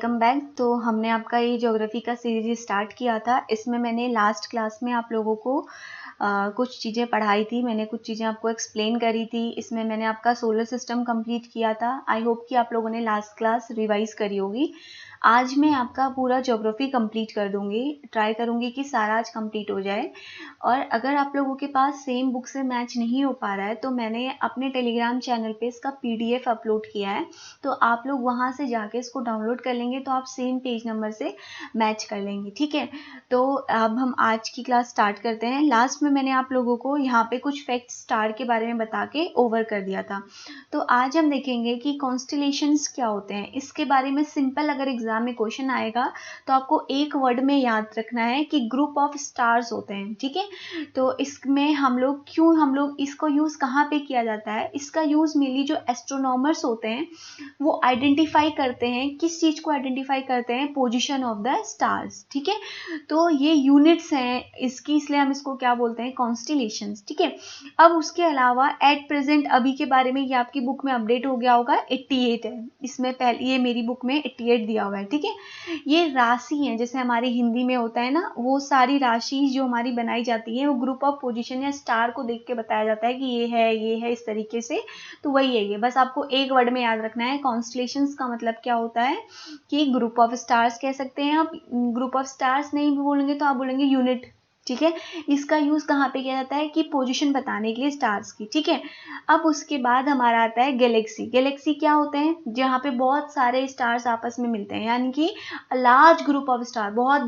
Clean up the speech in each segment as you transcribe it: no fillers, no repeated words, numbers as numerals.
Welcome back. तो हमने आपका ये ज्योग्राफी का सीरीज स्टार्ट किया था। इसमें मैंने लास्ट क्लास में आप लोगों को कुछ चीज़ें पढ़ाई थी, मैंने कुछ चीज़ें आपको एक्सप्लेन करी थी। इसमें मैंने आपका सोलर सिस्टम कंप्लीट किया था। आई होप कि आप लोगों ने लास्ट क्लास रिवाइज करी होगी। आज मैं आपका पूरा ज्योग्राफी कंप्लीट कर दूंगी, ट्राई करूंगी कि सारा आज कंप्लीट हो जाए। और अगर आप लोगों के पास सेम बुक से मैच नहीं हो पा रहा है तो मैंने अपने टेलीग्राम चैनल पे इसका पीडीएफ अपलोड किया है, तो आप लोग वहां से जाके इसको डाउनलोड कर लेंगे तो आप सेम पेज नंबर से मैच कर लेंगे। ठीक है, तो अब हम आज की क्लास स्टार्ट करते हैं। लास्ट में मैंने आप लोगों को यहाँ पे कुछ फैक्ट स्टार के बारे में बता के ओवर कर दिया था। तो आज हम देखेंगे कि कॉन्स्टलेशंस क्या होते हैं। इसके बारे में सिंपल अगर एग्जाम में क्वेश्चन आएगा तो आपको एक वर्ड में याद रखना है कि ग्रुप ऑफ स्टार्स होते हैं। ठीक है, तो इसमें हम लोग इसको यूज कहाँ पे किया जाता है। इसका यूज मेनली जो एस्ट्रोनॉमर्स होते हैं वो आइडेंटिफाई करते हैं। किस चीज को आइडेंटिफाई करते हैं? Position of the stars. ठीक है, तो ये यूनिट्स हैं इसकी, इसलिए हम इसको क्या बोलते हैं? कॉन्स्टलेशंस। ठीक है, अब उसके अलावा एट प्रेजेंट अभी के बारे में ये आपकी बुक में अपडेट हो गया होगा, 88 है। इसमें पहले ये मेरी बुक में 88 दिया हुआ है। ठीक है, ये राशि है, जैसे हमारी हिंदी में होता है ना, वो सारी राशि जो हमारी बनाई जाती है वो ग्रुप ऑफ पोजीशन या स्टार को देख के बताया जाता है कि ये है इस तरीके से। तो वही है ये, बस आपको एक वर्ड में याद रखना है। कॉन्स्टलेशंस का मतलब क्या होता है कि ग्रुप ऑफ स्टार्स कह सकते हैं आप। ग्रुप ऑफ स्टार्स नहीं बोलेंगे तो आप बोलेंगे यूनिट। ठीक है, इसका यूज कहाँ पे किया जाता है कि पोजीशन बताने के लिए स्टार्स की। ठीक है, अब उसके बाद हमारा आता है गैलेक्सी। गैलेक्सी क्या होते हैं? जहाँ पे बहुत सारे स्टार्स आपस में मिलते हैं, यानी कि लार्ज ग्रुप ऑफ स्टार, बहुत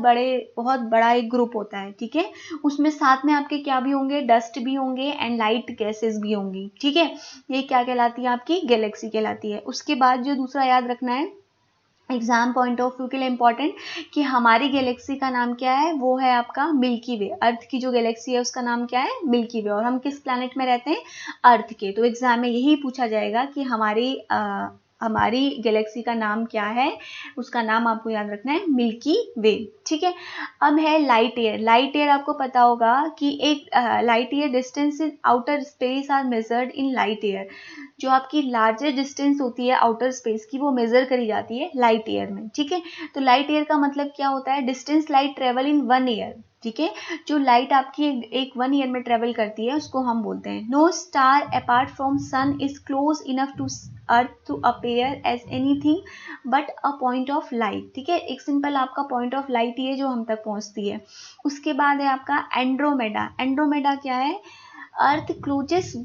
बड़ा एक ग्रुप होता है। ठीक है, उसमें साथ में आपके क्या भी होंगे? डस्ट भी होंगे एंड लाइट गैसेस भी होंगी। ठीक है, ये क्या कहलाती है? आपकी गैलेक्सी कहलाती है। उसके बाद जो दूसरा याद रखना है एग्जाम पॉइंट ऑफ व्यू के लिए इंपॉर्टेंट, कि हमारी गैलेक्सी का नाम क्या है? वो है आपका मिल्की वे। अर्थ की जो गैलेक्सी है उसका नाम क्या है? मिल्की वे। और हम किस प्लैनेट में रहते हैं? अर्थ के। तो एग्जाम में यही पूछा जाएगा कि हमारी गैलेक्सी का नाम क्या है। उसका नाम आपको याद रखना है, मिल्की वे। ठीक है, अब है लाइट ईयर। लाइट ईयर आपको पता होगा कि एक light year distance in outer space are measured in light year. जो आपकी लार्जेस्ट डिस्टेंस होती है आउटर स्पेस की, वो मेजर करी जाती है लाइट ईयर में। ठीक है, तो लाइट ईयर का मतलब क्या होता है? Distance light travel in 1 year. ठीक है, जो लाइट आपकी एक 1 ईयर में ट्रेवल करती है उसको हम बोलते हैं। No star apart from sun is close enough to Earth to appear as anything but a point of light. ठीक है, एक सिंपल आपका पॉइंट ऑफ लाइट ही है जो हम तक पहुंचती है। उसके बाद है आपका एंड्रोमेडा। एंड्रोमेडा क्या है? अर्थ क्लोजेस्ट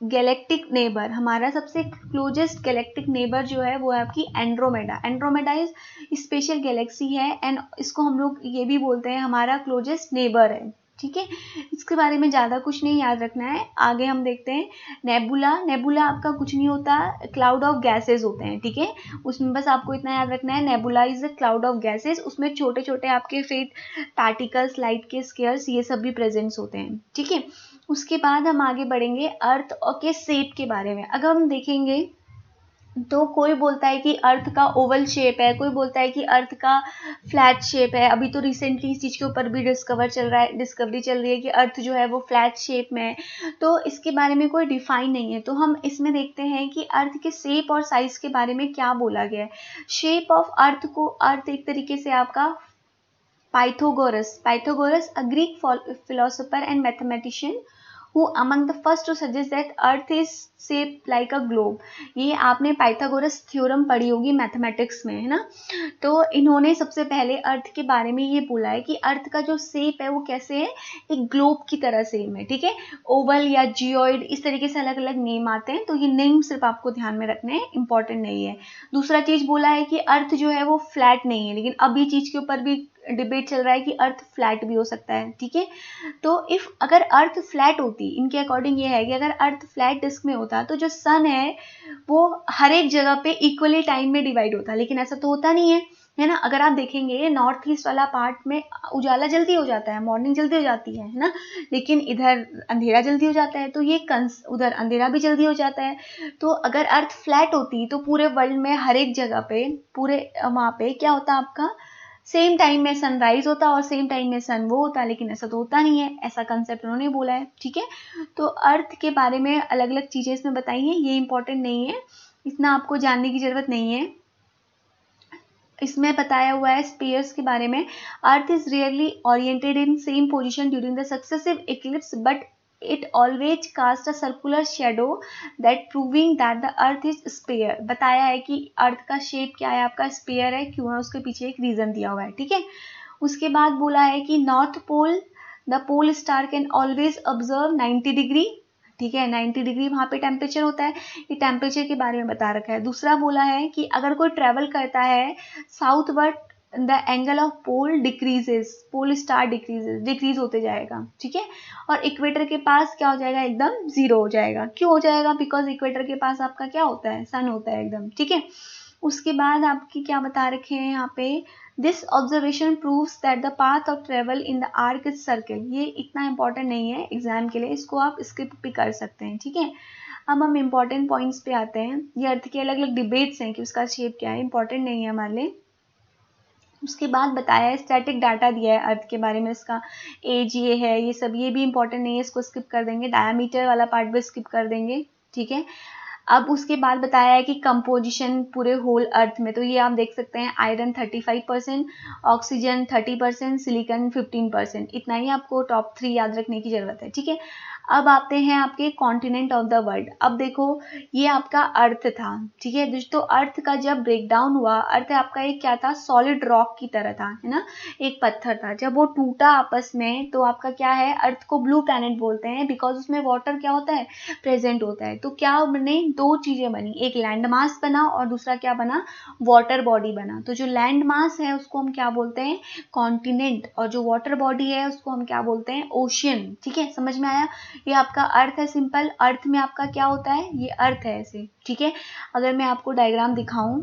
गैलेक्टिक नेबर। हमारा सबसे क्लोजेस्ट गैलेक्टिक नेबर जो है वो है आपकी Andromeda. Andromeda is special Galaxy है एंड इसको हम लोग ये भी बोलते हैं हमारा क्लोजेस्ट नेबर है। ठीक है, इसके बारे में ज़्यादा कुछ नहीं याद रखना है। आगे हम देखते हैं नेबुला। नेबुला आपका कुछ नहीं होता, क्लाउड ऑफ गैसेज होते हैं। ठीक है, उसमें बस आपको इतना याद रखना है, nebula is a cloud of gases. उसमें छोटे छोटे आपके फेट पार्टिकल्स, लाइट के स्केयर्स, ये सब भी प्रेजेंट्स होते हैं। ठीक है, उसके बाद हम आगे बढ़ेंगे अर्थ और के शेप के बारे में। अगर हम देखेंगे तो कोई बोलता है कि अर्थ का ओवल शेप है, कोई बोलता है कि अर्थ का फ्लैट शेप है। अभी तो रिसेंटली इस चीज़ के ऊपर भी डिस्कवरी चल रही है कि अर्थ जो है वो फ्लैट शेप में है। तो इसके बारे में कोई डिफाइन नहीं है। तो हम इसमें देखते हैं कि अर्थ के शेप और साइज के बारे में क्या बोला गया है। शेप ऑफ अर्थ एक तरीके से आपका Pythagoras, a Greek philosopher and mathematician who among the first to suggest that earth is shaped like a globe। ये आपने पाइथागोरस थ्योरम पढ़ी होगी मैथमेटिक्स में, है ना। तो इन्होंने सबसे पहले अर्थ के बारे में ये बोला है कि अर्थ का जो शेप है वो कैसे है? एक ग्लोब की तरह सेम है। ठीक है, ओवल या जियोइड, इस तरीके से अलग अलग नेम आते हैं। तो ये नेम सिर्फ आपको ध्यान में रखने हैं, इंपॉर्टेंट नहीं है। दूसरा चीज बोला है कि अर्थ जो है वो फ्लैट नहीं है, लेकिन अब ये चीज के ऊपर भी डिबेट चल रहा है कि अर्थ फ्लैट भी हो सकता है। ठीक है, तो अगर अर्थ फ्लैट होती, इनके अकॉर्डिंग ये है कि अगर अर्थ फ्लैट डिस्क में होता तो जो सन है वो हर एक जगह पे इक्वली टाइम में डिवाइड होता, लेकिन ऐसा तो होता नहीं है ना। अगर आप देखेंगे नॉर्थ ईस्ट वाला पार्ट में उजाला जल्दी हो जाता है, मॉर्निंग जल्दी हो जाती है ना, लेकिन इधर अंधेरा जल्दी हो जाता है। तो ये उधर अंधेरा भी जल्दी हो जाता है। तो अगर अर्थ फ्लैट होती तो पूरे वर्ल्ड में हर एक जगह पे, पूरे वहाँ पे क्या होता आपका? सेम टाइम में सनराइज होता और सेम टाइम में सन वो होता, लेकिन ऐसा तो होता नहीं है। ऐसा कंसेप्ट उन्होंने बोला है। ठीक है, तो अर्थ के बारे में अलग अलग चीजें इसमें बताई हैं, ये इंपॉर्टेंट नहीं है, इतना आपको जानने की जरूरत नहीं है। इसमें बताया हुआ है स्पेयर्स के बारे में, earth is rarely oriented in same position during the successive Eclipse but it always cast a circular shadow that proving that the earth is sphere। बताया है कि अर्थ का शेप क्या है, आपका स्पेयर है, क्यों है, उसके पीछे एक रीजन दिया हुआ है, ठीक है। उसके बाद बोला है कि north pole the pole star can always observe 90 degree, ठीक है, 90 डिग्री वहाँ पे टेम्परेचर होता है, ये टेम्परेचर के बारे में बता रखा है। दूसरा बोला है कि अगर कोई ट्रेवल करता है southward the angle of pole decreases, pole star decreases, decrease होते जाएगा, ठीक है। और इक्वेटर के पास क्या हो जाएगा, एकदम जीरो हो जाएगा। क्यों हो जाएगा, बिकॉज इक्वेटर के पास आपका क्या होता है, सन होता है एकदम, ठीक है। उसके बाद आपकी क्या बता रखे हैं यहाँ पे, this observation proves that the path of travel in the arc is circle. ये इतना इंपॉर्टेंट नहीं है एग्जाम के लिए, इसको आप स्किप भी कर सकते हैं, ठीक है। अब हम इम्पॉर्टेंट पॉइंट्स पे आते हैं। ये अर्थ के अलग अलग डिबेट्स हैं कि उसका शेप क्या है, इंपॉर्टेंट नहीं है हमारे लिए। उसके बाद बताया है स्टैटिक डाटा दिया है अर्थ के बारे में, इसका एज ये है, ये सब, ये भी इंपॉर्टेंट नहीं है, इसको स्किप कर देंगे। डायमीटर वाला पार्ट भी स्किप कर देंगे, ठीक है। अब उसके बाद बताया है कि कंपोजिशन पूरे होल अर्थ में, तो ये आप देख सकते हैं, आयरन 35%, ऑक्सीजन 30%, सिलिकॉन 15%, इतना ही आपको टॉप 3 याद रखने की जरूरत है, ठीक है। अब आते हैं आपके कॉन्टिनेंट ऑफ द वर्ल्ड। अब देखो ये आपका अर्थ था, ठीक है दोस्तों। अर्थ का जब ब्रेकडाउन हुआ, अर्थ आपका एक क्या था, सॉलिड रॉक की तरह था, है ना, एक पत्थर था। जब वो टूटा आपस में तो आपका क्या है, अर्थ को ब्लू प्लैनेट बोलते हैं, बिकॉज उसमें वाटर क्या होता है, प्रेजेंट होता है। तो क्या बने, दो चीजें बनी, एक लैंड मास बना और दूसरा क्या बना, वाटर बॉडी बना। तो जो लैंड मास है उसको हम क्या बोलते हैं, कॉन्टिनेंट, और जो वाटर बॉडी है उसको हम क्या बोलते हैं, ओशियन, ठीक है, समझ में आया। ये आपका अर्थ है, सिंपल। अर्थ में आपका क्या होता है, ये अर्थ है ऐसे, ठीक है। अगर मैं आपको डायग्राम दिखाऊं,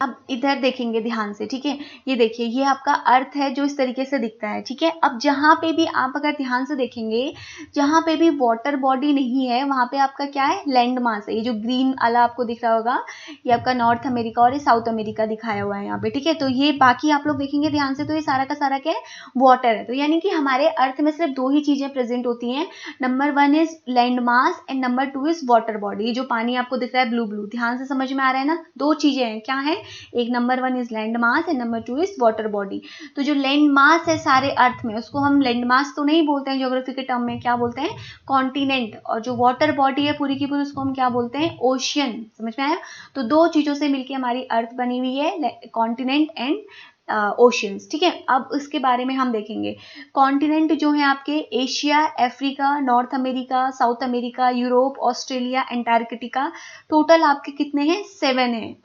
अब इधर देखेंगे ध्यान से, ठीक है। ये देखिए, ये आपका अर्थ है जो इस तरीके से दिखता है, ठीक है। अब जहां पे भी आप अगर ध्यान से देखेंगे, जहां पे भी वाटर बॉडी नहीं है वहां पे आपका क्या है, लैंड मास है। ये जो ग्रीन वाला आपको दिख रहा होगा, ये आपका नॉर्थ अमेरिका और ये साउथ अमेरिका दिखाया हुआ है यहाँ पे, ठीक है। तो ये बाकी आप लोग देखेंगे ध्यान से, तो ये सारा का सारा क्या है, वाटर है। तो यानी कि हमारे अर्थ में सिर्फ दो ही चीजें प्रेजेंट होती हैं, number 1 is land mass and number 2 is water body. जो पानी आपको दिख रहा है ब्लू ब्लू, ध्यान से समझ में आ रहा है ना, दो चीजें हैं, क्या है, एक number 1 is land mass and number 2 is water body. तो जो लैंड मास है सारे अर्थ में, उसको हम लैंड मास तो नहीं बोलते हैं ज्योग्राफी के टर्म में, क्या बोलते हैं, कॉन्टिनेंट। और जो वाटर बॉडी है पूरी की पूरी, उसको हम क्या बोलते हैं, ओशियन। समझ में आया। तो दो चीजों से मिलकर हमारी अर्थ बनी हुई है, कॉन्टिनेंट एंड ओशियंस, ठीक है। अब उसके बारे में हम देखेंगे। कॉन्टिनेंट जो है आपके Asia, Africa, north America, South America, Europe, Australia, Antarctica, total आपके कितने हैं, 7 हैं।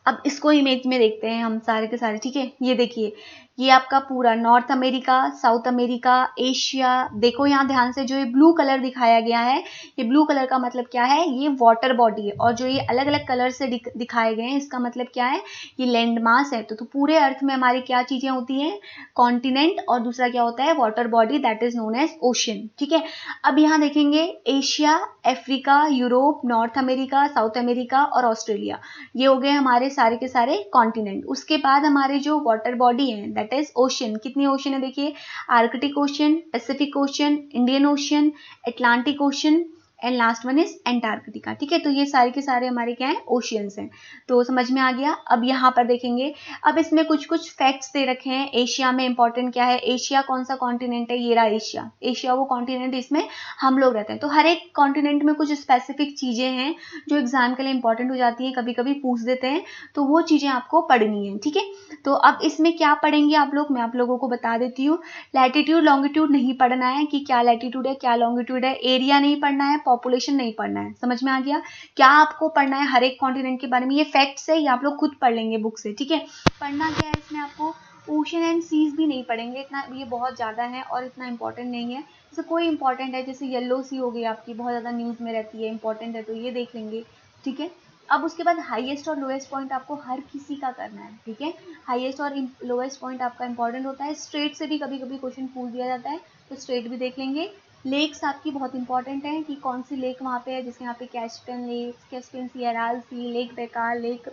अब इसको इमेज में देखते हैं हम सारे के सारे, ठीक है। ये देखिए, ये आपका पूरा north America, South America, Asia. देखो यहाँ ध्यान से, जो ये ब्लू कलर दिखाया गया है, ये ब्लू कलर का मतलब क्या है, ये वाटर बॉडी है। और जो ये अलग अलग कलर से दिखाए गए हैं, इसका मतलब क्या है, ये लैंड मास है। तो पूरे अर्थ में हमारी क्या चीजें होती हैं, कॉन्टिनेंट, और दूसरा क्या होता है, water body, that is known as ocean, ठीक है। अब यहाँ देखेंगे Asia, Africa, Europe, North America, South America और ऑस्ट्रेलिया, ये हो गए हमारे सारे के सारे कॉन्टिनेंट। उसके बाद हमारे जो वाटर बॉडी है, दैट इज ओशियन। कितनी ओशियन है, देखिए, Arctic ocean, Pacific ocean, Indian ocean, Atlantic ocean and last one is Antarctica, ठीक है। तो ये सारे के सारे हमारे क्या है, ओशियंस हैं। तो समझ में आ गया। अब यहाँ पर देखेंगे, अब इसमें कुछ कुछ फैक्ट्स दे रखे हैं। एशिया में इंपॉर्टेंट क्या है, एशिया कौन सा कॉन्टिनेंट है, ये रहा एशिया। एशिया वो कॉन्टिनेंट, इसमें हम लोग रहते हैं। तो हर एक कॉन्टिनेंट में कुछ स्पेसिफिक चीजें हैं जो एग्जाम के लिए इंपॉर्टेंट हो जाती हैं, कभी कभी पूछ देते हैं, तो वो चीजें आपको पढ़नी है, ठीक है। तो अब इसमें क्या पढ़ेंगे आप लोग, मैं आप लोगों को बता देती हूँ। लैटिट्यूड लॉन्गिट्यूड नहीं पढ़ना है कि क्या लैटिट्यूड है क्या लॉन्गिट्यूड है, एरिया नहीं पढ़ना है, पॉपुलेशन नहीं पढ़ना है। समझ में आ गया। क्या आपको पढ़ना है, हर एक कॉन्टिनेंट के बारे में। ये फैक्ट्स है, ये आप लोग खुद पढ़ लेंगे बुक से, ठीक है। पढ़ना क्या है इसमें आपको, ओशन एंड सीज भी नहीं पढ़ेंगे, इतना ये बहुत ज़्यादा है और इतना इंपॉर्टेंट नहीं है। जैसे कोई इंपॉर्टेंट है, जैसे येलो सी हो गई आपकी, बहुत ज़्यादा न्यूज़ में रहती है, इंपॉर्टेंट है, तो ये देख लेंगे, ठीक है। अब उसके बाद हाईएस्ट और लोएस्ट पॉइंट आपको हर किसी का करना है, ठीक है। हाईएस्ट और लोएस्ट पॉइंट आपका इंपॉर्टेंट होता है। स्ट्रेट से भी कभी कभी क्वेश्चन पूछ दिया जाता है, तो स्ट्रेट भी देख लेंगे। लेक्स आपकी बहुत इंपॉर्टेंट है कि कौन सी लेक वहाँ पे है, जैसे यहाँ पे कैस्पियन लेक, कैस्पियन सी, अराल सी, लेक बेकार, लेक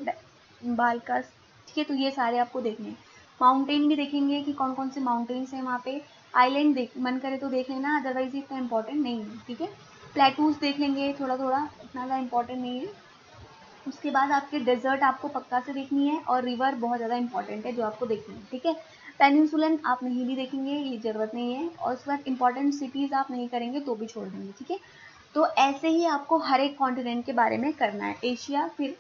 बाल्कस, ठीक है। तो ये सारे आपको देखने हैं। माउंटेन भी देखेंगे कि कौन कौन से माउंटेन्स हैं वहाँ पे। आइलैंड देख, मन करे तो देख लेना, अदरवाइज इतना इंपॉर्टेंट नहीं है, ठीक है। प्लेटूज देख लेंगे थोड़ा थोड़ा, इतना ज़्यादा इंपॉर्टेंट नहीं है। उसके बाद आपके डेजर्ट आपको पक्का से देखनी है, और रिवर बहुत ज़्यादा इंपॉर्टेंट है जो आपको देखनी है, ठीक है। पेनिनसुलन आप नहीं भी देखेंगे, ये ज़रूरत नहीं है, और उसके बाद इंपॉर्टेंट सिटीज़ आप नहीं करेंगे तो भी छोड़ देंगे, ठीक है। तो ऐसे ही आपको हर एक कॉन्टिनेंट के बारे में करना है। एशिया, फिर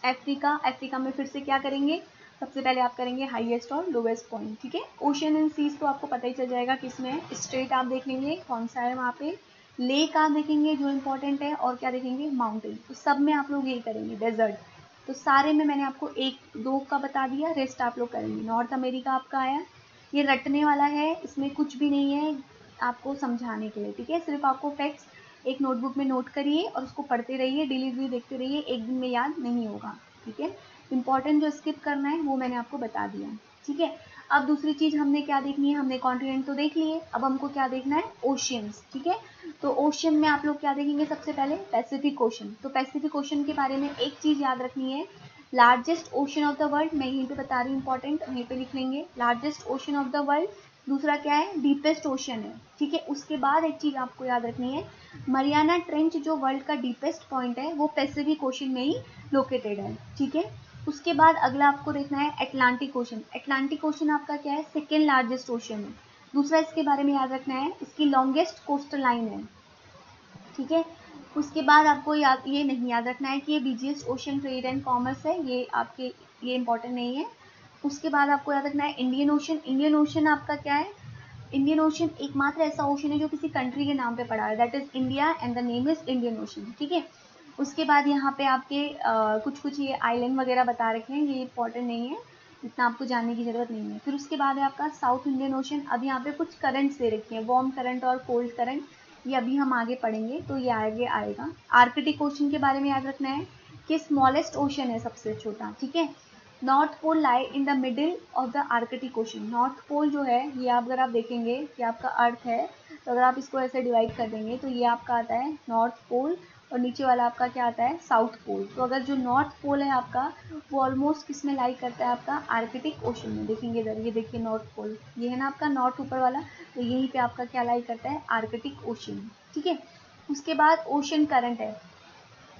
अफ्रीका, अफ्रीका में फिर से क्या करेंगे, सबसे पहले आप करेंगे हाईएस्ट और लोवेस्ट पॉइंट, ठीक है। ओशन एंड सीज तो आपको पता ही चल जाएगा किसमें है। स्ट्रेट आप देख लेंगे कौन सा है वहाँ पे, लेक आप देखेंगे जो इंपॉर्टेंट है, और क्या देखेंगे, माउंटेन। तो सब में आप लोग यही करेंगे। डेजर्ट तो सारे में मैंने आपको एक दो का बता दिया, रेस्ट आप लोग करेंगे। नॉर्थ अमेरिका आपका आया, ये रटने वाला है, इसमें कुछ भी नहीं है आपको समझाने के लिए, ठीक है। सिर्फ आपको फैक्ट्स एक नोटबुक में नोट करिए और उसको पढ़ते रहिए, डेली व्यू देखते रहिए, एक दिन में याद नहीं होगा, ठीक है। इंपॉर्टेंट जो स्किप करना है वो मैंने आपको बता दिया, ठीक है। अब दूसरी चीज़ हमने क्या देखनी है, हमने कॉन्टिनेंट तो देख लिए, अब हमको क्या देखना है, ओशियंस, ठीक है। तो ओशियन में आप लोग क्या देखेंगे, सबसे पहले पैसिफिक ओशन। तो पैसिफिक ओशन के बारे में एक चीज़ याद रखनी है, largest ocean of the world, मैं यहीं पे बता रही हूँ, इंपॉर्टेंट वहीं पे लिख लेंगे, largest ocean of the world. दूसरा क्या है, डीपेस्ट ओशन है, ठीक है। उसके बाद एक चीज़ आपको याद रखनी है, मरियाना ट्रेंच जो वर्ल्ड का डीपेस्ट पॉइंट है वो पैसिफिक ओशन में ही लोकेटेड है, ठीक है। उसके बाद अगला आपको देखना है अटलांटिक ओशन। अटलांटिक ओशन आपका क्या है, सेकेंड लार्जेस्ट ओशन है। दूसरा इसके बारे में याद रखना है, इसकी लॉन्गेस्ट कोस्टल लाइन है, ठीक है। उसके बाद आपको याद ये नहीं याद रखना है कि ये busiest ocean trade and commerce है, ये आपके ये इंपॉर्टेंट नहीं है। उसके बाद आपको याद रखना है इंडियन ओशन। इंडियन ओशन आपका क्या है, इंडियन ओशन एकमात्र ऐसा ओशन है जो किसी कंट्री के नाम पे पड़ा है, that is India and the name is Indian ocean, ठीक है। उसके बाद यहाँ पे आपके कुछ कुछ ये आइलैंड वगैरह बता रखे हैं, ये इंपॉर्टेंट नहीं है, इतना आपको जानने की ज़रूरत नहीं है। फिर उसके बाद है आपका साउथ इंडियन ओशन। अब यहाँ पे कुछ करंट्स दे रखे हैं, वार्म करंट और कोल्ड करंट, ये अभी हम आगे पढ़ेंगे तो ये आगे आएगा। आर्कटिक ओशन के बारे में याद रखना है कि स्मॉलेस्ट ओशन है, सबसे छोटा, ठीक है। North pole lie in the middle of the Arctic Ocean. North pole जो है ये अगर आप देखेंगे कि आपका अर्थ है, तो अगर आप इसको ऐसे डिवाइड कर देंगे तो ये आपका आता है नॉर्थ पोल, और नीचे वाला आपका क्या आता है, साउथ पोल। तो अगर जो नॉर्थ पोल है आपका वो ऑलमोस्ट किस में लाई करता है, आपका आर्कटिक ओशन में। देखेंगे इधर, ये देखिए नॉर्थ पोल, ये है ना आपका नॉर्थ ऊपर वाला, तो यहीं पे आपका क्या लाई करता है, आर्कटिक ओशन, ठीक है। उसके बाद ओशन करंट है।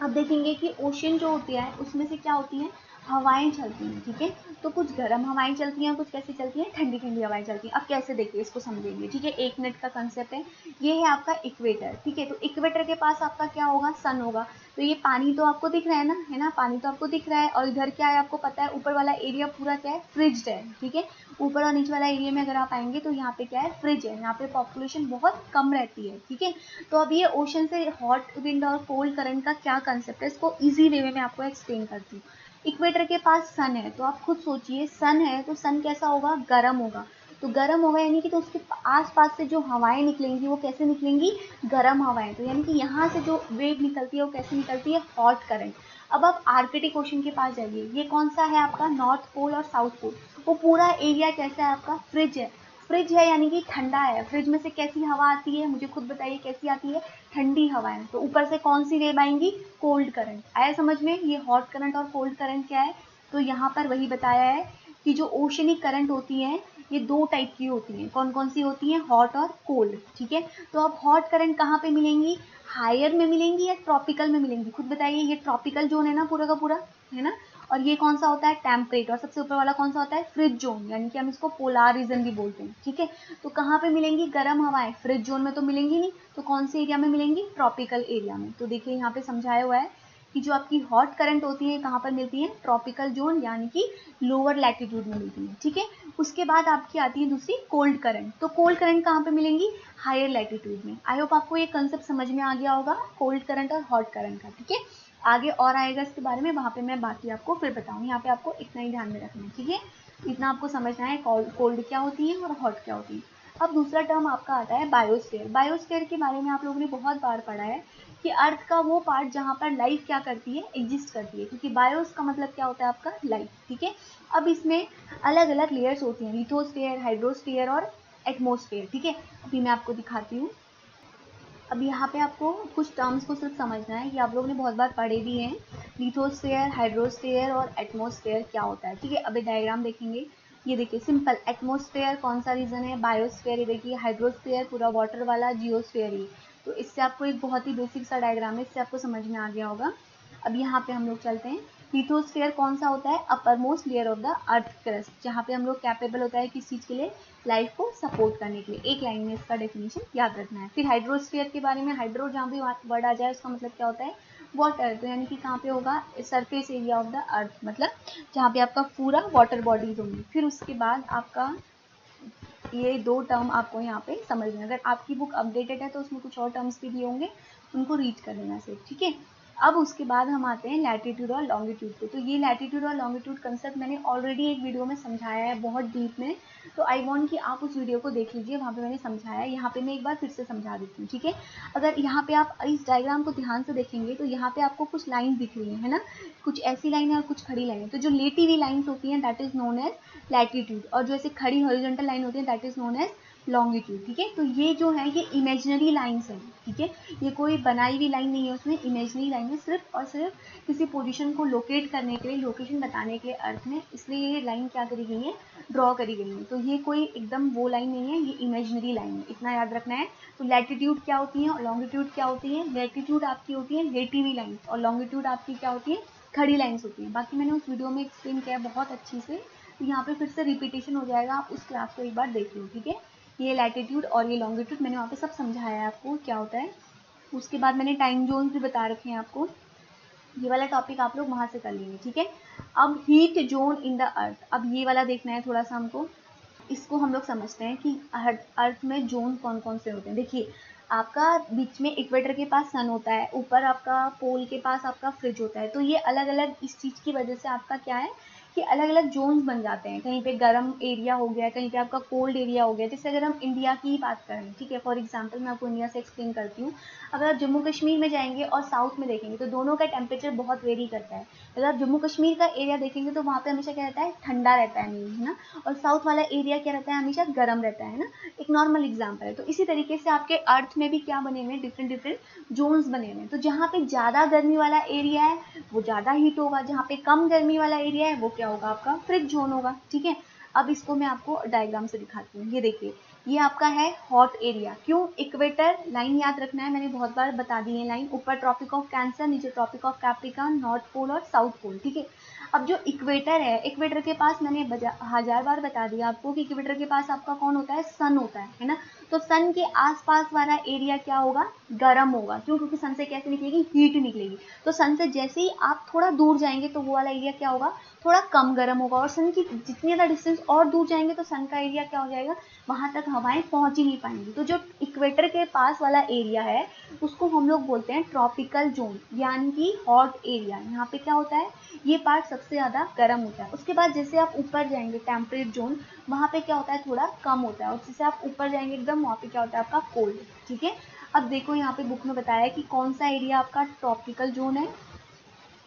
अब देखेंगे कि ओशन जो होती है उसमें से क्या होती हैं, हवाएं चलती हैं, ठीक है। तो कुछ गर्म हवाएं चलती हैं, कुछ कैसी चलती हैं, ठंडी ठंडी हवाएं चलती हैं। अब कैसे देखिए इसको समझेंगे, ठीक है। एक मिनट का कंसेप्ट है, ये है आपका इक्वेटर, ठीक है। तो इक्वेटर के पास आपका क्या होगा, सन होगा। तो ये पानी तो आपको दिख रहा है ना, है ना, पानी तो आपको दिख रहा है, और इधर क्या है आपको पता है, ऊपर वाला एरिया पूरा क्या है, फ्रिज्ड है, ठीक है। ऊपर और नीचे वाला एरिया में अगर आप आएंगे तो यहाँ पे क्या है, फ्रिज है, यहाँ पे पॉपुलेशन बहुत कम रहती है, ठीक है। तो अब ये ओशन से हॉट विंड और कोल्ड करंट का क्या कंसेप्ट है, इसको इजी वे में मैं आपको एक्सप्लेन करती हूँ। इक्वेटर के पास सन है, तो आप खुद सोचिए, सन है तो सन कैसा होगा, गर्म होगा। तो गर्म होगा यानी कि तो उसके आसपास से जो हवाएं निकलेंगी वो कैसे निकलेंगी, गर्म हवाएं। तो यानी कि यहाँ से जो वेव निकलती है वो कैसे निकलती है, हॉट करंट। अब आप आर्कटिक ओशन के पास जाइए, ये कौन सा है आपका, नॉर्थ पोल और साउथ पोल। वो पूरा एरिया कैसा है आपका, फ्रिज है। फ्रिज है यानी कि ठंडा है। फ्रिज में से कैसी हवा आती है, मुझे खुद बताइए कैसी आती है, ठंडी हवाएं। तो ऊपर से कौन सी वेव आएंगी, कोल्ड करंट। आया समझ में, ये हॉट करंट और कोल्ड करंट क्या है। तो यहाँ पर वही बताया है कि जो ओशनिक करंट होती हैं ये दो टाइप की होती हैं। कौन कौन सी होती हैं, हॉट और कोल्ड, ठीक है। तो अब हॉट करंट कहाँ पे मिलेंगी, हायर में मिलेंगी या ट्रॉपिकल में मिलेंगी, खुद बताइए। ये ट्रॉपिकल जोन है ना पूरा का पूरा, है ना। और ये कौन सा होता है, टेम्परेट। और सबसे ऊपर वाला कौन सा होता है, फ्रिज जोन, यानी कि हम इसको पोलार रीजन भी बोलते हैं, ठीक है। तो कहाँ पे मिलेंगी गर्म हवाएं, फ्रिज जोन में तो मिलेंगी नहीं, तो कौन से एरिया में मिलेंगी, ट्रॉपिकल एरिया में। तो देखिए यहाँ पे समझाया हुआ है कि जो आपकी हॉट करंट होती है कहाँ पर मिलती है, ट्रॉपिकल जोन यानी कि लोअर लैटिट्यूड में मिलती है, ठीक है। उसके बाद आपकी आती है दूसरी कोल्ड करंट। तो कोल्ड करंट कहाँ पे मिलेंगी, हायर लैटिट्यूड में। आई होप आपको ये कंसेप्ट समझ में आ गया होगा, कोल्ड करंट और हॉट करंट का, ठीक है। आगे और आएगा इसके बारे में, वहाँ पे मैं बाकी आपको फिर बताऊँ। यहाँ पे आपको इतना ही ध्यान में रखना है, ठीक है। इतना आपको समझना है, कोल्ड क्या होती है और हॉट क्या होती है। अब दूसरा टर्म आपका आता है बायोस्फीयर। बायोस्फीयर के बारे में आप लोगों ने बहुत बार पढ़ा है कि अर्थ का वो पार्ट जहाँ पर लाइफ क्या करती है, एग्जिस्ट करती है, क्योंकि बायोस का मतलब क्या होता है आपका, लाइफ, ठीक है। अब इसमें अलग अलग लेयर्स होती हैं, लिथोस्फीयर, हाइड्रोस्फीयर और एटमोस्फीयर, ठीक है। अभी मैं आपको दिखाती हूँ। अब यहाँ पे आपको कुछ टर्म्स को सिर्फ समझना है, ये आप लोगों ने बहुत बार पढ़े भी हैं। लिथोस्फीयर, हाइड्रोस्फीयर और एटमॉस्फेयर क्या होता है, ठीक है। अभी डायग्राम देखेंगे, ये देखिए सिंपल, एटमॉस्फेयर कौन सा रीजन है, बायोस्फीयर, ये देखिए हाइड्रोस्फीयर पूरा वाटर वाला, जियोस्फीयर ही। तो इससे आपको एक बहुत ही बेसिक सा डायग्राम है, इससे आपको समझ में आ गया होगा। अब यहाँ पे हम लोग चलते हैं, लिथोस्फीयर कौन सा होता है, upper most layer of the earth crust, जहाँ पे हम लोग कैपेबल होता है किस चीज़ के लिए, लाइफ को सपोर्ट करने के लिए। एक लाइन में इसका डेफिनेशन याद रखना है। फिर हाइड्रोस्फीयर के बारे में, हाइड्रो जहाँ भी वर्ड आ जाए उसका मतलब क्या होता है, वाटर, तो यानी कि कहाँ पे होगा, surface area of the earth, मतलब जहाँ पे आपका पूरा वाटर बॉडीज होंगी। फिर उसके बाद आपका ये दो टर्म आपको यहाँ पे समझना है, अगर आपकी बुक अपडेटेड है तो उसमें कुछ और टर्म्स भी दिए होंगे, उनको रीड कर लेना सिर्फ, ठीक है। अब उसके बाद हम आते हैं लैटिट्यूड और लॉन्गिट्यूड पे। तो ये लैटिट्यूड और लॉन्गिट्यूड कंसेप्ट मैंने ऑलरेडी एक वीडियो में समझाया है बहुत डीप में, तो आई वांट कि आप उस वीडियो को देख लीजिए, वहाँ पे मैंने समझाया है। यहाँ पे मैं एक बार फिर से समझा देती हूँ, ठीक है। अगर यहाँ पे आप इस डायग्राम को ध्यान से देखेंगे तो यहाँ पे आपको कुछ लाइन दिख रही है ना, कुछ ऐसी लाइन है और कुछ खड़ी लाइन है। तो जो लेटी हुई लाइन्स होती हैं that is known as latitude, और जो ऐसे खड़ी हॉरिजॉन्टल लाइन होती है that is known as longitude, ठीक है। तो ये जो है ये इमेजिनरी लाइन्स हैं, ठीक है, ये कोई बनाई हुई लाइन नहीं है, उसमें इमेजिनरी लाइन है, सिर्फ और सिर्फ किसी पोजीशन को लोकेट करने के लिए, लोकेशन बताने के लिए अर्थ में, इसलिए ये लाइन क्या करी गई है, ड्रॉ करी गई है। तो ये कोई एकदम वो लाइन नहीं है, ये इमेजिनरी लाइन है, इतना याद रखना है। तो लैटिट्यूड क्या होती है और लॉन्गिट्यूड क्या होती है, लैटिट्यूड आपकी होती है लेटी हुई लाइन और लॉन्गिट्यूड आपकी क्या होती है, खड़ी लाइन्स होती हैं। बाकी मैंने उस वीडियो में एक्सप्लेन किया है बहुत अच्छी से, तो यहाँ पे फिर से रिपीटेशन हो जाएगा, आप उस क्लास को एक बार देख लो, ठीक है। ये लैटिट्यूड और ये लॉन्गिट्यूड मैंने वहाँ पे सब समझाया है आपको क्या होता है। उसके बाद मैंने टाइम जोन भी बता रखे हैं आपको, ये वाला टॉपिक आप लोग वहाँ से कर लेंगे, ठीक है। अब heat zone in the earth, अब ये वाला देखना है थोड़ा सा हमको, इसको हम लोग समझते हैं कि अर्थ में जोन कौन कौन से होते हैं। देखिए आपका बीच में इक्वेटर के पास सन होता है, ऊपर आपका पोल के पास आपका फ्रिज होता है, तो ये अलग अलग इस चीज़ की वजह से आपका क्या है कि अलग अलग जोन्स बन जाते हैं। कहीं पे गर्म एरिया हो गया, कहीं पे आपका कोल्ड एरिया हो गया। जैसे अगर हम इंडिया की ही बात करें, ठीक है, फॉर एग्जांपल मैं आपको इंडिया से एक्सप्लेन करती हूँ। अगर आप जम्मू कश्मीर में जाएंगे और साउथ में देखेंगे तो दोनों का टेम्परेचर बहुत वेरी करता है। अगर आप जम्मू कश्मीर का एरिया देखेंगे तो वहाँ पे हमेशा क्या रहता है, ठंडा रहता है मीन, है ना, और साउथ वाला एरिया क्या रहता है, हमेशा गर्म रहता है ना, एक नॉर्मल एग्जाम्पल है। तो इसी तरीके से आपके अर्थ में भी क्या बने हुए हैं, डिफरेंट डिफरेंट जोन्स बने हुए हैं। तो जहाँ पे ज़्यादा गर्मी वाला एरिया है वो ज़्यादा हीट होगा, जहाँ पे कम गर्मी वाला एरिया है वो क्या होगा, आपका फ्रिज जोन होगा, ठीक है। अब इसको मैं आपको डायग्राम से दिखाती हूँ, ये देखिए, ये आपका है हॉट एरिया। क्यों, इक्वेटर लाइन याद रखना है, मैंने बहुत बार बता दी है लाइन, ऊपर ट्रॉपिक ऑफ कैंसर, नीचे Tropic of Capricorn, north pole और साउथ पोल, ठीक है। अब जो इक्वेटर है, इक्वेटर के पास मैंने 1000 बार बता दिया आपको कि इक्वेटर के पास आपका कौन होता है, सन होता है ना। तो सन के आसपास वाला एरिया क्या होगा, गर्म होगा। क्यों, क्योंकि सन से कैसे निकलेगी, हीट निकलेगी। तो सन से जैसे ही आप थोड़ा दूर जाएंगे तो वो वाला एरिया क्या होगा, थोड़ा कम गर्म होगा। और सन की जितनी ज़्यादा डिस्टेंस और दूर जाएंगे तो सन का एरिया क्या हो जाएगा, वहाँ तक हवाएं पहुँच ही नहीं पाएंगी। तो जो इक्वेटर के पास वाला एरिया है उसको हम लोग बोलते हैं ट्रॉपिकल जोन, यानी कि हॉट एरिया। यहाँ पे क्या होता है, ये पार्ट सबसे ज़्यादा गर्म होता है। उसके बाद जैसे आप ऊपर जाएंगे टेम्परेट जोन, वहाँ पे क्या होता है, थोड़ा कम होता है। और जैसे आप ऊपर जाएंगे एकदम, वहाँ पे क्या होता है, आपका कोल्ड, ठीक है। अब देखो यहाँ पे बुक में बताया है कि कौन सा एरिया आपका ट्रॉपिकल जोन है।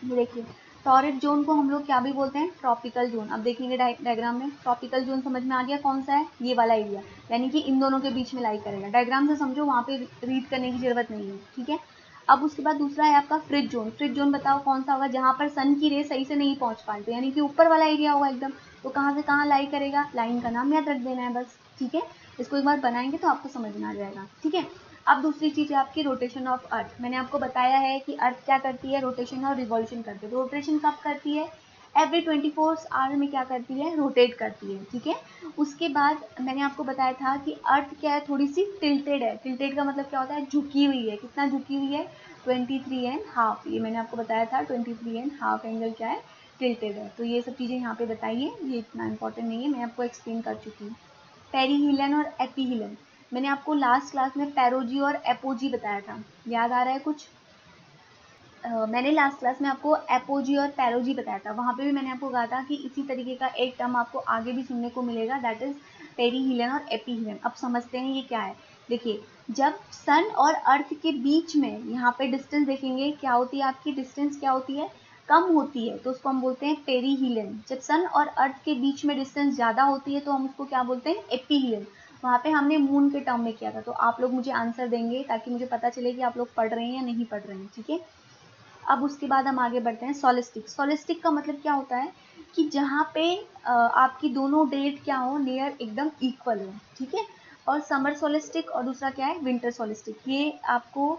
देखिए टॉरिड जोन को हम लोग क्या भी बोलते हैं, ट्रॉपिकल जोन। अब देखेंगे डायग्राम में, ट्रॉपिकल जोन समझ में आ गया कौन सा है, ये वाला एरिया, यानी कि इन दोनों के बीच में लाई करेगा। डायग्राम से समझो, वहाँ पे रीड करने की जरूरत नहीं है, ठीक है। अब उसके बाद दूसरा है आपका फ्रिज जोन। फ्रिज जोन बताओ कौन सा होगा, जहाँ पर सन की रे सही से नहीं पहुँच पाते, यानी कि ऊपर वाला एरिया होगा एकदम। तो कहाँ से कहाँ लाई करेगा, लाइन का नाम याद रख देना है बस, ठीक है। इसको एक बार बनाएंगे तो आपको समझ में आ जाएगा, ठीक है। अब दूसरी चीज़ है आपकी रोटेशन ऑफ अर्थ। मैंने आपको बताया है कि अर्थ क्या करती है, रोटेशन और रिवॉल्यूशन करती है। रोटेशन कब करती है, एवरी 24 आवर में क्या करती है, रोटेट करती है, ठीक है। उसके बाद मैंने आपको बताया था कि अर्थ क्या है, थोड़ी सी टिल्टेड है। टिल्टेड का मतलब क्या होता है, झुकी हुई है। कितना झुकी हुई है, 23.5। ये मैंने आपको बताया था 23.5 एंगल क्या है, टिल्टेड है। तो ये सब चीज़ें यहाँ पे बताइए, ये इतना इंपॉर्टेंट नहीं है, मैं आपको एक्सप्लेन कर चुकी हूँ। पेरीहिलन और एपीहिलन, मैंने आपको लास्ट क्लास में पैरोजी और एपोजी बताया था, याद आ रहा है कुछ। मैंने लास्ट क्लास में आपको एपोजी और पैरोजी बताया था, वहाँ पे भी मैंने आपको कहा था कि इसी तरीके का एक टर्म आपको आगे भी सुनने को मिलेगा, दैट इज पेरीहिलन और एपीहिलन। अब समझते हैं ये क्या है। देखिए जब सन और अर्थ के बीच में यहाँ पे डिस्टेंस देखेंगे, क्या होती है आपकी डिस्टेंस, क्या होती है, कम होती है, तो उसको हम बोलते हैं पेरीहिलन। जब सन और अर्थ के बीच में डिस्टेंस ज़्यादा होती है तो हम उसको क्या बोलते हैं, एपीहिलन। वहाँ पे हमने मून के टर्म में किया था, तो आप लोग मुझे आंसर देंगे ताकि मुझे पता चले कि आप लोग पढ़ रहे हैं या नहीं पढ़ रहे हैं, ठीक है। अब उसके बाद हम आगे बढ़ते हैं सोलिस्टिक। सोलिस्टिक का मतलब क्या होता है कि जहाँ पे आपकी दोनों डेट क्या हो, नियर एकदम इक्वल हो, ठीक है। और समर सोलिस्टिक और दूसरा क्या है, विंटर सोलिस्टिक। ये आपको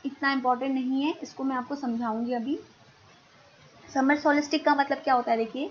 इतना इम्पोर्टेंट नहीं है, इसको मैं आपको समझाऊंगी अभी। समर सोलिस्टिक का मतलब क्या होता है, देखिए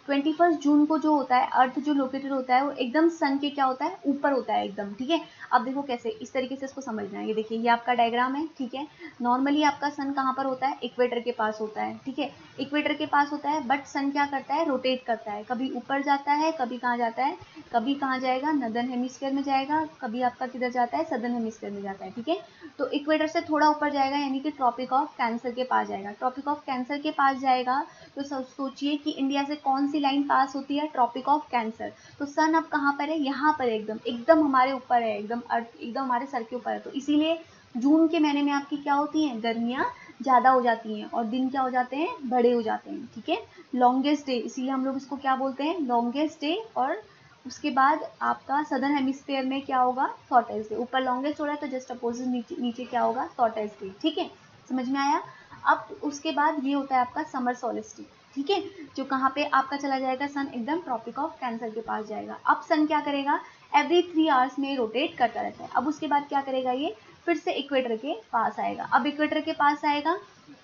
21 जून को जो होता है अर्थ जो लोकेटेड होता है वो एकदम सन के क्या होता है, ऊपर होता है एकदम, ठीक है। अब देखो कैसे, इस तरीके से इसको समझना है। ये देखिए, ये आपका डायग्राम है, ठीक है। नॉर्मली आपका सन कहाँ पर होता है, इक्वेटर के पास होता है, ठीक है। इक्वेटर के पास होता है, बट सन क्या करता है, रोटेट करता है, कभी ऊपर जाता है, कभी कहाँ जाता है, कभी कहाँ जाएगा, नॉर्दर्न हेमिस्फीयर में जाएगा, कभी आपका किधर जाता है, सदर्न हेमिस्फीयर में जाता है, ठीक है। तो इक्वेटर से थोड़ा ऊपर जाएगा, यानी कि ट्रॉपिक ऑफ कैंसर के पास जाएगा। ट्रॉपिक ऑफ कैंसर के पास जाएगा तो सोचिए कि इंडिया से कौन सी लाइन पास होती है, ट्रॉपिक ऑफ कैंसर। तो सन अब कहाँ पर है, यहाँ पर एकदम एकदम हमारे ऊपर है, एकदम अर्थ एकदम हमारे सर के ऊपर है। तो इसीलिए जून के महीने में आपकी क्या होती हैं, गर्मियाँ ज़्यादा हो जाती हैं और दिन क्या हो जाते हैं, बड़े हो जाते हैं, ठीक है। लॉन्गेस्ट डे, इसीलिए हम लोग इसको क्या बोलते हैं, लॉन्गेस्ट डे। और उसके बाद आपका सदर्न हेमिस्फीयर में क्या होगा, शॉर्टेस्ट डे। ऊपर लॉन्गेस्ट हो रहा है तो जस्ट अपोजिट नीचे नीचे क्या होगा, शॉर्टेस्ट डे, ठीक है। समझ में आया। अब उसके बाद ये होता है आपका समर सोलिस्टिक, ठीक है, जो कहाँ पे आपका चला जाएगा, सन एकदम ट्रॉपिक ऑफ कैंसर के पास जाएगा। अब सन क्या करेगा, एवरी 3 आवर्स में रोटेट करता रहता है। अब उसके बाद क्या करेगा, ये फिर से इक्वेटर के पास आएगा। अब इक्वेटर के पास आएगा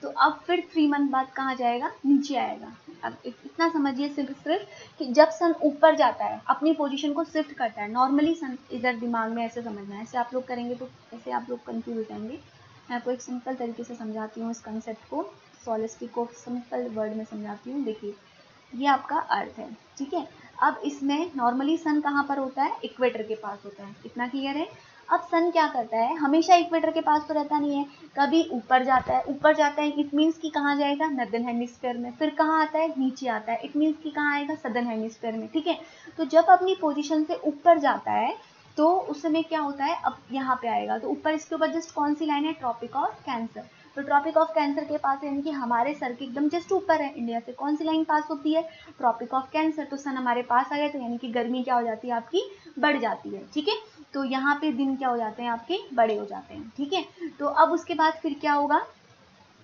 तो अब फिर 3 मंथ बाद कहाँ जाएगा, नीचे आएगा। अब इतना समझिए सिर्फ कि जब सन ऊपर जाता है अपनी पोजीशन को शिफ्ट करता है, नॉर्मली सन इधर दिमाग में ऐसे समझना है, ऐसे आप लोग करेंगे तो ऐसे आप लोग कंफ्यूज हो जाएंगे। मैं आपको एक सिंपल तरीके से समझाती हूँ इस कंसेप्ट को, सोलिस्टिक को सिंपल वर्ड में समझाती हूँ। देखिए, ये आपका अर्थ है, ठीक है। अब इसमें नॉर्मली सन कहाँ पर होता है, इक्वेटर के पास होता है, इतना क्लियर है। अब सन क्या करता है, हमेशा इक्वेटर के पास तो रहता नहीं है, कभी ऊपर जाता है। ऊपर जाता है इट मीन्स कि कहाँ जाएगा, नॉर्दर्न हेमिस्फीयर में। फिर कहाँ आता है, नीचे आता है, इट मीन्स कि कहाँ आएगा, सदर्न हेमिस्फीयर में, ठीक है। तो जब अपनी पोजीशन से ऊपर जाता है तो उस समय क्या होता है, अब यहाँ पे आएगा तो ऊपर इसके ऊपर जस्ट कौन सी लाइन है, ट्रॉपिक ऑफ कैंसर। तो ट्रॉपिक ऑफ कैंसर के पास यानी कि हमारे सर के एकदम जस्ट ऊपर है, इंडिया से कौन सी लाइन पास होती है, ट्रॉपिक ऑफ कैंसर। तो सन हमारे पास आ गया तो यानी कि गर्मी क्या हो जाती है आपकी, बढ़ जाती है, ठीक है। तो यहाँ पे दिन क्या हो जाते हैं आपके, बड़े हो जाते हैं, ठीक है। तो अब उसके बाद फिर क्या होगा,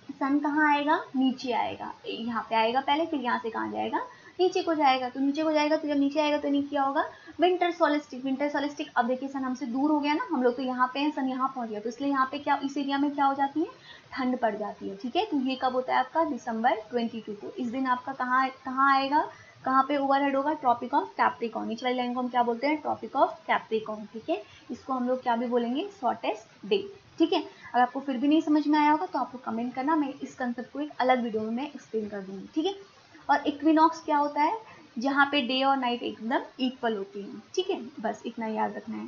सन कहाँ आएगा, नीचे आएगा, यहाँ पे आएगा पहले, फिर यहाँ से कहाँ जाएगा, नीचे को जाएगा। तो नीचे को जाएगा तो जब नीचे आएगा तो नहीं क्या होगा, विंटर सोलिस्टिक। विंटर सोलिस्टिक, अब देखिए सन हमसे दूर हो गया ना, हम लोग तो यहाँ पे हैं, सन यहाँ पहुँच गया, तो इसलिए यहाँ पे क्या, इस एरिया में क्या हो जाती है, ठंड पड़ जाती है, ठीक है। तो ये कब होता है आपका, दिसंबर 22 को। इस दिन आपका कहाँ कहाँ आएगा, कहाँ पे ओवरहेड होगा, ट्रॉपिक ऑफ कैप्रिकॉर्न। नीचे वाली लाइन को हम क्या बोलते हैं, ट्रॉपिक ऑफ कैप्रिकॉर्न, ठीक है। इसको हम लोग क्या भी बोलेंगे, शॉर्टेस्ट डे, ठीक है। अगर आपको फिर भी नहीं समझ में आया होगा तो आपको कमेंट करना, मैं इस कंसेप्ट को एक अलग वीडियो में मैं एक्सप्लेन कर दूंगी, ठीक है। और इक्विनॉक्स क्या होता है, जहाँ पे डे और नाइट एकदम इक्वल होती हैं, ठीक है। बस इतना याद रखना है,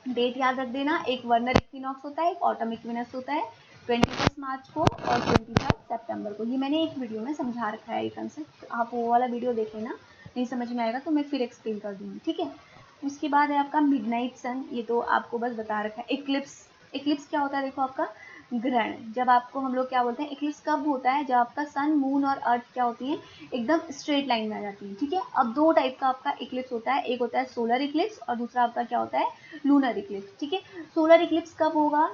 डेट याद रख देना। एक वर्नर इक्विनॉक्स होता है, एक ऑटम इक्विनॉक्स होता है, 21 मार्च को और 23 सितंबर को। ये मैंने एक वीडियो में समझा रखा है ये कंसेप्ट, तो आप वो वाला वीडियो देख लेना, नहीं समझ में आएगा तो मैं फिर एक्सप्लेन कर दूँगी, ठीक है। उसके बाद है आपका मिडनाइट सन, ये तो आपको बस बता रखा है। इक्लिप्स, इक्लिप्स क्या होता है, देखो आपका ग्रहण। जब आपको हम लोग क्या बोलते हैं, इक्लिप्स कब होता है, जब आपका सन, मून और अर्थ क्या होती है, एकदम स्ट्रेट लाइन में आ जाती है, ठीक है। अब दो टाइप का आपका इक्लिप्स होता है, एक होता है सोलर इक्लिप्स और दूसरा आपका क्या होता है, लूनर इक्लिप्स, ठीक है। सोलर इक्लिप्स कब होगा,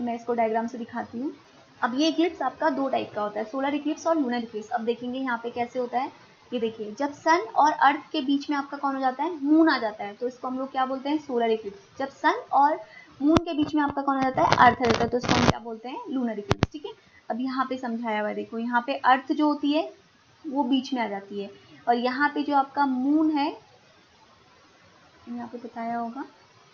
मैं इसको डायग्राम से दिखाती हूँ। अब ये इक्लिप्स आपका दो टाइप का होता है, सोलर इक्लिप्स और लूनर इक्लिप्स। अब देखेंगे यहाँ पे कैसे होता है, ये देखिए, जब सन और अर्थ के बीच में आपका कौन हो जाता है, मून आ जाता है, तो इसको हम लोग क्या बोलते हैं, सोलर इक्लिप्स। जब सन और मून के बीच में आपका कौन हो जाता है, अर्थ आ जाता है, तो इसको हम क्या बोलते हैं, लूनर इक्लिप्स, ठीक है। अब यहाँ पे समझाया हुआ है, देखो यहाँ पे अर्थ जो होती है वो बीच में आ जाती है, और यहाँ पे जो आपका मून है, यहाँ पे बताया होगा,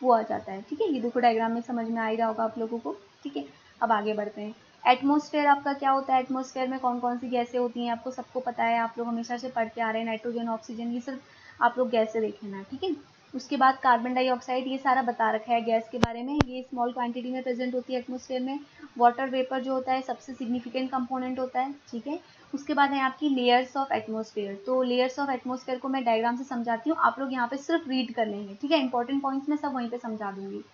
वो आ जाता है, ठीक है। ये देखो डायग्राम में समझ में आ ही रहा होगा आप लोगों को, ठीक है। अब आगे बढ़ते हैं। एटमॉस्फेयर आपका क्या होता है, एटमॉस्फेयर में कौन कौन सी गैसें होती हैं, आपको सबको पता है, आप लोग हमेशा से पढ़ते आ रहे हैं, नाइट्रोजन, ऑक्सीजन, ये सिर्फ आप लोग गैसें देख लेना, ठीक है। उसके बाद कार्बन डाइऑक्साइड, ये सारा बता रखा है गैस के बारे में, ये स्मॉल क्वांटिटी में प्रेजेंट होती है एटमॉस्फेयर में। वाटर वेपर जो होता है सबसे सिग्निफिकेंट कंपोनेंट होता है, ठीक है। उसके बाद है आपकी लेयर्स ऑफ एटमॉस्फेयर। तो लेयर्स ऑफ एटमॉस्फेयर को मैं डायग्राम से समझाती हूँ, आप लोग यहाँ पे सिर्फ रीड कर लेंगे, ठीक है। इंपॉर्टेंट पॉइंट्स मैं सब वहीं पे समझा दूंगी।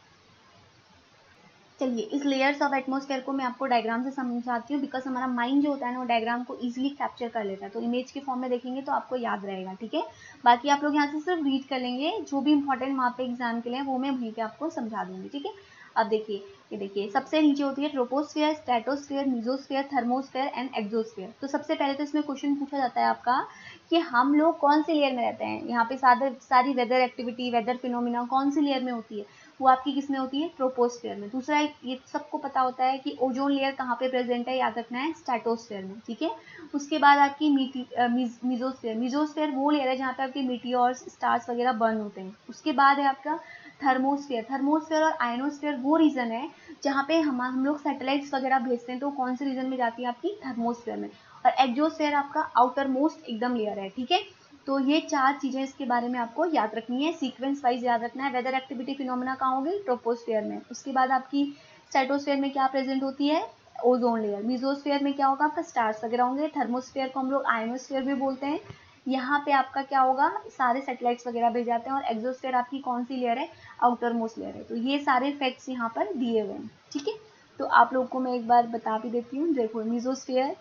चलिए, इस लेयर्स ऑफ एटमॉस्फेयर को मैं आपको डायग्राम से समझाती हूँ, बिकॉज हमारा माइंड जो होता है ना वो डायग्राम को इजीली कैप्चर कर लेता है, तो इमेज के फॉर्म में देखेंगे तो आपको याद रहेगा, ठीक है। बाकी आप लोग यहाँ से सिर्फ रीड कर लेंगे, जो भी इंपॉर्टेंट वहाँ पे एग्जाम के लिए वो मैं वहीं पे आपको समझा दूंगी, ठीक है। अब देखिए, ये देखिए, सबसे नीचे होती है troposphere, stratosphere, mesosphere, thermosphere and exosphere. तो सबसे पहले तो इसमें क्वेश्चन पूछा जाता है आपका कि हम लोग कौन सी लेयर में रहते हैं, यहाँ पे सारी वेदर एक्टिविटी, वेदर फिनोमिना कौन सी लेयर में होती है, वो आपकी किस में होती है, ट्रोपोस्फेयर में। दूसरा ये सबको पता होता है कि ओजोन लेयर कहाँ पे प्रेजेंट है, याद रखना है, स्ट्रेटोस्फेयर में, ठीक है। उसके बाद आपकी मीजोस्फेयर, मीजोस्फेयर वो लेयर है जहाँ पे आपके मीटियोर्स, स्टार्स वगैरह बर्न होते हैं। उसके बाद है आपका थर्मोस्फेयर, थर्मोस्फेयर और आयनोस्फेयर वो रीजन है जहाँ पे हम लोग सैटेलाइट्स वगैरह भेजते हैं, तो कौन से रीजन में जाती है, आपकी थर्मोस्फेयर में। और एक्सोस्फेयर आपका आउटर मोस्ट एकदम लेयर है, ठीक है। तो ये 4 चीजें इसके बारे में आपको याद रखनी है, सीक्वेंस वाइज याद रखना है। वेदर एक्टिविटी फिनोमेना कहाँ होगी, ट्रोपोस्फेयर में। उसके बाद आपकी स्ट्रेटोस्फेयर में क्या प्रेजेंट होती है, ओजोन लेयर। मीजोस्फेयर में क्या होगा, आपका स्टार्स वगैरह होंगे। थर्मोस्फेयर को हम लोग आयनोस्फेयर भी बोलते हैं। यहाँ पे आपका क्या होगा, सारे सैटेलाइट्स वगैरह भेज जाते हैं। और एक्सोस्फेयर आपकी कौन सी लेयर है, आउटर मोस्ट लेयर है। तो ये सारे फैक्ट्स यहाँ पर दिए हुए हैं, ठीक है। तो आप लोग को मैं एक बार बता भी देती हूँ। देखो, मीजोस्फेयर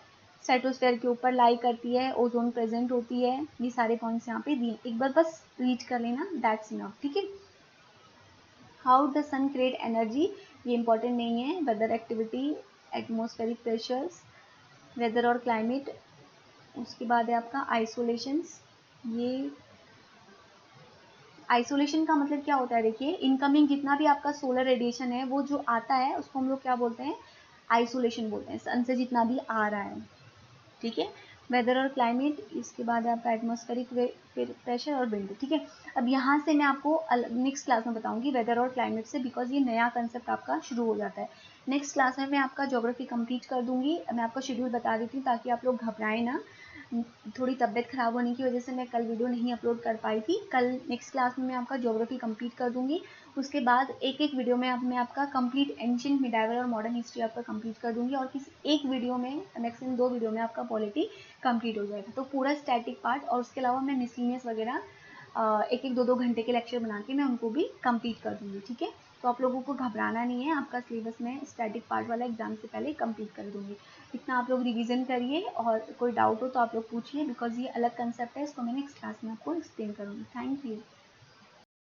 स्ट्रेटोस्फेयर के ऊपर लाई करती है, ओजोन प्रेजेंट होती है, ये सारे पॉइंट्स यहाँ पे दिए। एक बार बस रीड कर लेना, दैट्स इनफ, ठीक है। How the sun create energy, ये इंपॉर्टेंट नहीं है। Weather activity, atmospheric pressures, weather और क्लाइमेट। उसके बाद है आपका आइसोलेशंस। ये आइसोलेशन का मतलब क्या होता है, देखिए, इनकमिंग जितना भी आपका सोलर रेडिएशन है वो जो आता है उसको हम लोग क्या बोलते हैं, आइसोलेशन बोलते हैं, सन से जितना भी आ रहा है, ठीक है। वेदर और क्लाइमेट, इसके बाद है आपका एटमॉस्फेरिक प्रेशर और विंड, ठीक है। अब यहाँ से मैं आपको नेक्स्ट क्लास में बताऊंगी वेदर और क्लाइमेट से, बिकॉज ये नया कंसेप्ट आपका शुरू हो जाता है। नेक्स्ट क्लास में मैं आपका ज्योग्राफी कंप्लीट कर दूंगी। मैं आपको शेड्यूल बता देती हूँ ताकि आप लोग घबराएं ना। थोड़ी तबियत खराब होने की वजह से मैं कल वीडियो नहीं अपलोड कर पाई थी। कल नेक्स्ट क्लास में मैं आपका ज्योग्राफी कंप्लीट कर दूंगी। उसके बाद एक एक वीडियो में मैं आपका कंप्लीट एंशिएंट, मिडाइवल और मॉडर्न हिस्ट्री आपका कंप्लीट कर दूंगी। और किसी एक वीडियो में, मैक्सिमम 2 वीडियो में आपका पॉलिटी कंप्लीट हो जाएगा। तो पूरा स्टैटिक पार्ट और उसके अलावा मैं मिसलिनियस वगैरह एक एक 2 घंटे के लेक्चर बना के मैं उनको भी कंप्लीट कर दूंगी, ठीक है। तो आप लोगों को घबराना नहीं है, आपका सिलेबस में स्टैटिक पार्ट वाला एग्जाम से पहले कंप्लीट कर दूंगी। इतना आप लोग रिवीजन करिए, और कोई डाउट हो तो आप लोग पूछिए, बिकॉज ये अलग कंसेप्ट है, इसको मैं नेक्स्ट क्लास में आपको एक्सप्लेन करूँगी। Thank you.